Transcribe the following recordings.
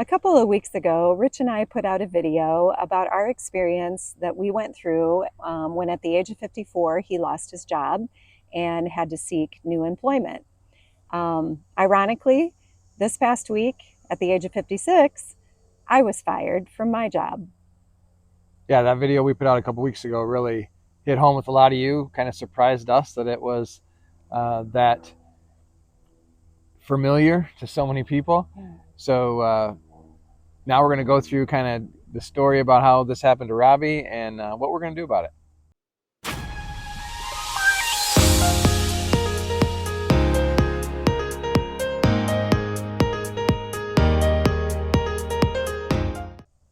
A couple of weeks ago, Rich and I put out a video about our experience that we went through when, at the age of 54, he lost his job and had to seek new employment. Ironically, this past week, at the age of 56, I was fired from my job. Yeah, that video we put out a couple weeks ago really hit home with a lot of you. Kind of surprised us that it was that familiar to so many people. So now we're going to go through kind of the story about how this happened to Robbie and what we're going to do about it.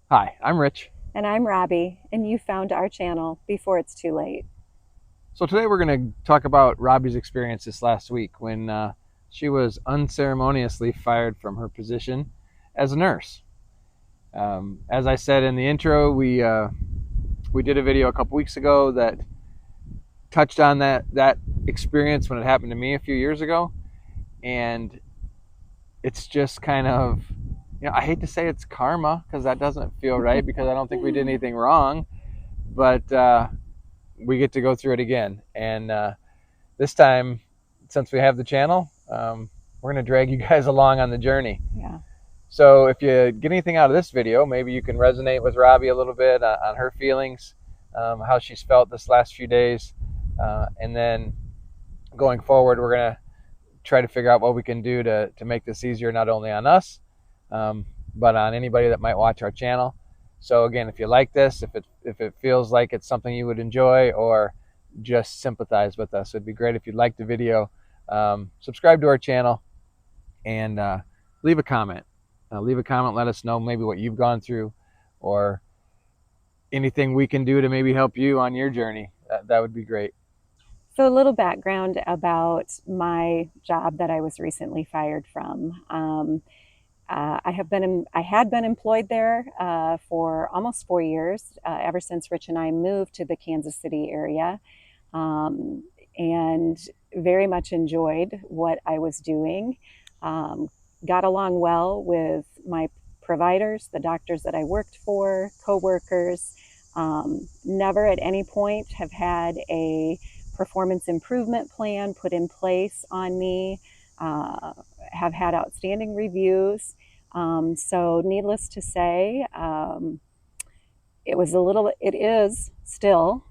Hi, I'm Rich. And I'm Robbie, and you found our channel before it's too late. So today we're going to talk about Robbie's experience this last week when she was unceremoniously fired from her position as a nurse. As I said in the intro, we did a video a couple weeks ago that touched on that experience when it happened to me a few years ago, and it's just kind of, I hate to say it's karma because that doesn't feel right because I don't think we did anything wrong, but we get to go through it again. And this time, since we have the channel, we're going to drag you guys along on the journey. Yeah. So if you get anything out of this video, maybe you can resonate with Robbie a little bit on her feelings, how she's felt this last few days. And then going forward, we're going to try to figure out what we can do to make this easier, not only on us, but on anybody that might watch our channel. So again, if you like this, if it feels like it's something you would enjoy or just sympathize with us, it'd be great if you'd like the video, subscribe to our channel, and leave a comment. Leave a comment, let us know maybe what you've gone through or anything we can do to maybe help you on your journey. That would be great. So, a little background about my job that I was recently fired from. I had been employed there for almost 4 years, ever since Rich and I moved to the Kansas City area, and very much enjoyed what I was doing. Got along well with my providers, the doctors that I worked for, coworkers. Never at any point have had a performance improvement plan put in place on me. Have had outstanding reviews. So needless to say, it is still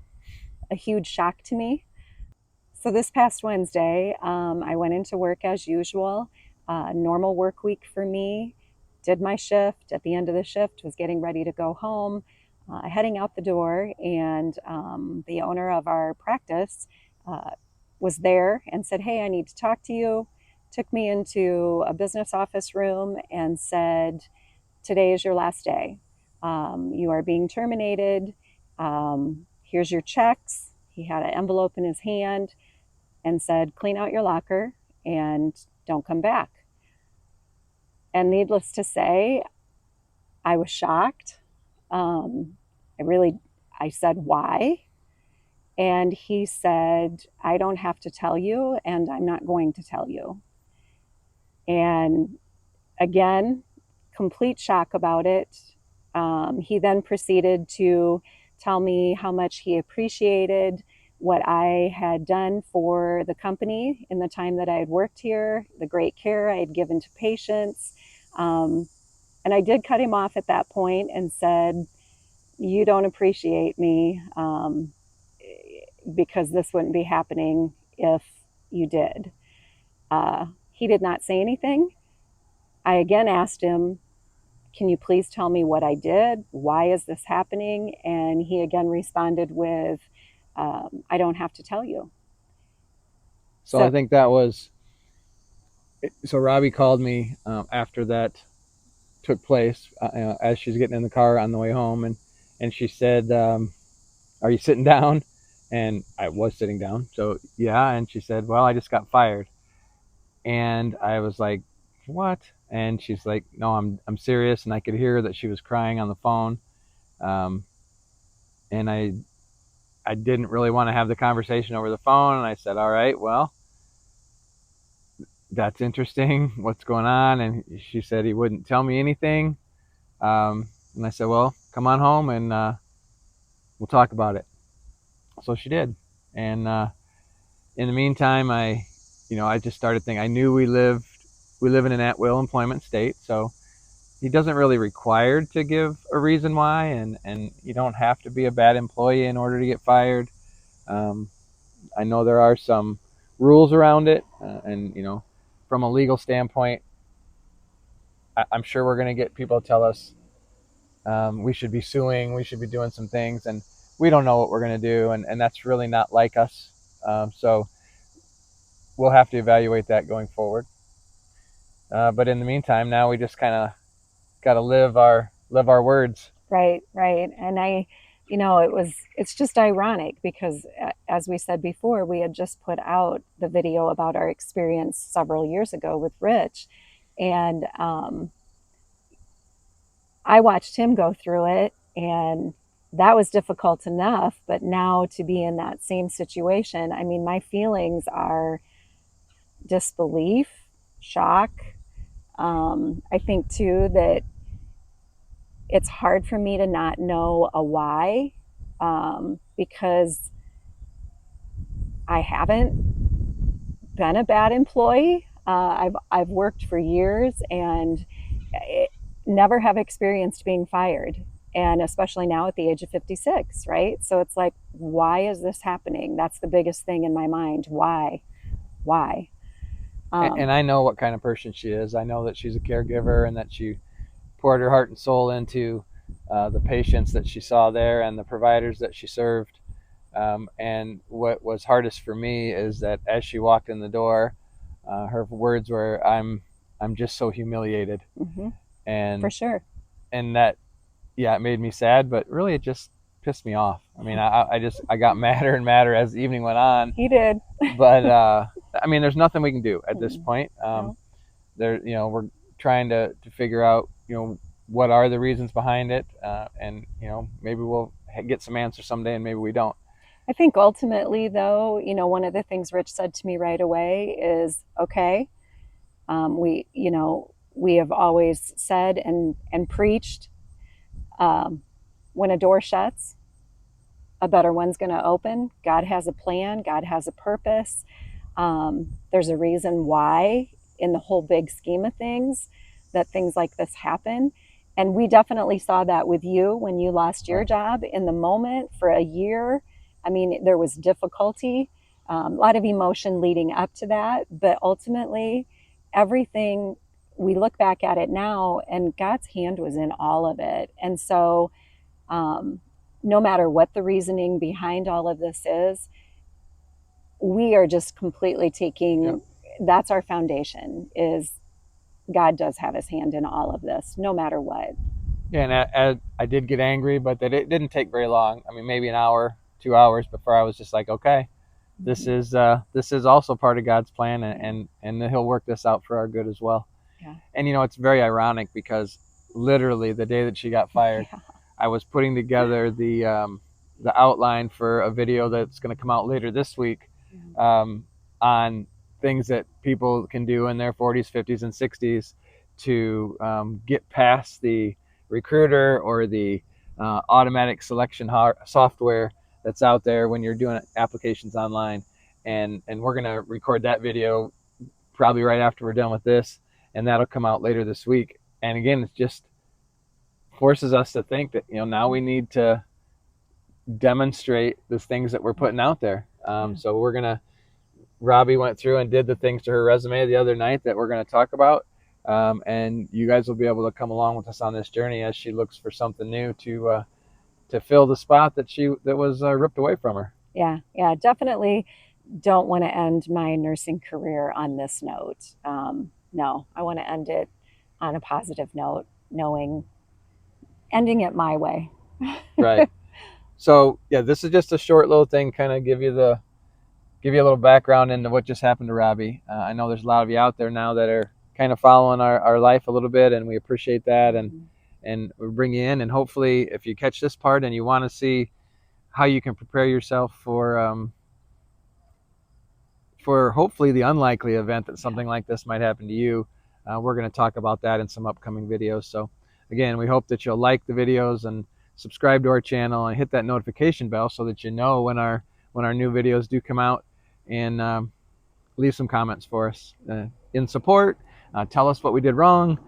a huge shock to me. So this past Wednesday, I went into work as usual, normal work week for me, did my shift. At the end of the shift, was getting ready to go home, heading out the door, and the owner of our practice was there and said, "Hey, I need to talk to you." Took me into a business office room and said, "Today is your last day. You are being terminated. Here's your checks." He had an envelope in his hand and said, "Clean out your locker and don't come back." And needless to say, I was shocked. I said, "Why?" And he said, "I don't have to tell you, and I'm not going to tell you." And again, complete shock about it. He then proceeded to tell me how much he appreciated what I had done for the company in the time that I had worked here, the great care I had given to patients. And I did cut him off at that point and said, "You don't appreciate me, because this wouldn't be happening if you did." He did not say anything. I again asked him, "Can you please tell me what I did? Why is this happening?" And he again responded with, "I don't have to tell you." So I think that was, so Robbie called me after that took place, as she's getting in the car on the way home, and she said, "Are you sitting down?" And I was sitting down, so yeah. And she said, "Well, I just got fired." And I was like, "What?" And she's like, "No, I'm serious." And I could hear that she was crying on the phone. And I didn't really want to have the conversation over the phone, and I said, "All right, well, that's interesting. What's going on?" And she said he wouldn't tell me anything. And I said, well, come on home and we'll talk about it. So she did. And in the meantime, I just started thinking. I knew we live in an at-will employment state, so he doesn't really required to give a reason why, and you don't have to be a bad employee in order to get fired. Um, I know there are some rules around it, and from a legal standpoint, I'm sure we're going to get people to tell us we should be suing, we should be doing some things, and we don't know what we're going to do, and that's really not like us. So we'll have to evaluate that going forward. But in the meantime, now we just kind of got to live our words. Right, right. And it's just ironic because, as we said before, we had just put out the video about our experience several years ago with Rich. And I watched him go through it, and that was difficult enough. But now to be in that same situation, I mean, my feelings are disbelief, shock. I think, too, that it's hard for me to not know a why, because I haven't been a bad employee. I've worked for years and never have experienced being fired, and especially now at the age of 56, right? So it's like, why is this happening? That's the biggest thing in my mind. Why? And I know what kind of person she is. I know that she's a caregiver and that she poured her heart and soul into the patients that she saw there and the providers that she served. And what was hardest for me is that as she walked in the door, her words were, I'm just so humiliated." Mm-hmm. For And sure. that, yeah, it made me sad, but really it just pissed me off. I mean, I got madder and madder as the evening went on. He did. But I mean, there's nothing we can do at this point. No. We're trying to figure out, what are the reasons behind it, and maybe we'll get some answers someday, and maybe we don't. I think ultimately, though, one of the things Rich said to me right away is, okay, we have always said and preached, when a door shuts, a better one's going to open. God has a plan. God has a purpose. There's a reason why, in the whole big scheme of things, that things like this happen. And we definitely saw that with you when you lost your Right. job in the moment for a year. I mean, there was difficulty, a lot of emotion leading up to that. But ultimately, everything, we look back at it now, and God's hand was in all of it. And so, um, no matter what the reasoning behind all of this is, we are just completely Yep. taking, that's our foundation, is God does have his hand in all of this, no matter what. Yeah, and I did get angry, but that it didn't take very long. I mean, maybe an hour, 2 hours before I was just like, okay, this is also part of God's plan, and He'll work this out for our good as well. Yeah. And it's very ironic because literally the day that she got fired, Yeah. I was putting together the outline for a video that's going to come out later this week, on things that people can do in their 40s, 50s, and 60s to get past the recruiter or the automatic selection software that's out there when you're doing applications online. And we're going to record that video probably right after we're done with this, and that'll come out later this week. And again, it just forces us to think that now we need to demonstrate the things that we're putting out there. So we're gonna Robi went through and did the things to her resume the other night that we're going to talk about, and you guys will be able to come along with us on this journey as she looks for something new to fill the spot that was ripped away from her. Yeah, yeah, definitely don't want to end my nursing career on this note. No, I want to end it on a positive note, ending it my way. Right. So yeah, this is just a short little thing, kind of give you a little background into what just happened to Robi. I know there's a lot of you out there now that are kind of following our life a little bit, and we appreciate that, and we bring you in, and hopefully if you catch this part and you want to see how you can prepare yourself for hopefully the unlikely event that something like this might happen to you, we're going to talk about that in some upcoming videos. So again, we hope that you'll like the videos and subscribe to our channel and hit that notification bell so that you know when our new videos do come out, and leave some comments for us in support. Tell us what we did wrong.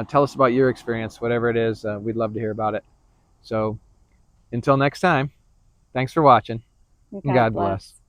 Tell us about your experience, whatever it is. We'd love to hear about it. So until next time, thanks for watching, and God God bless. bless.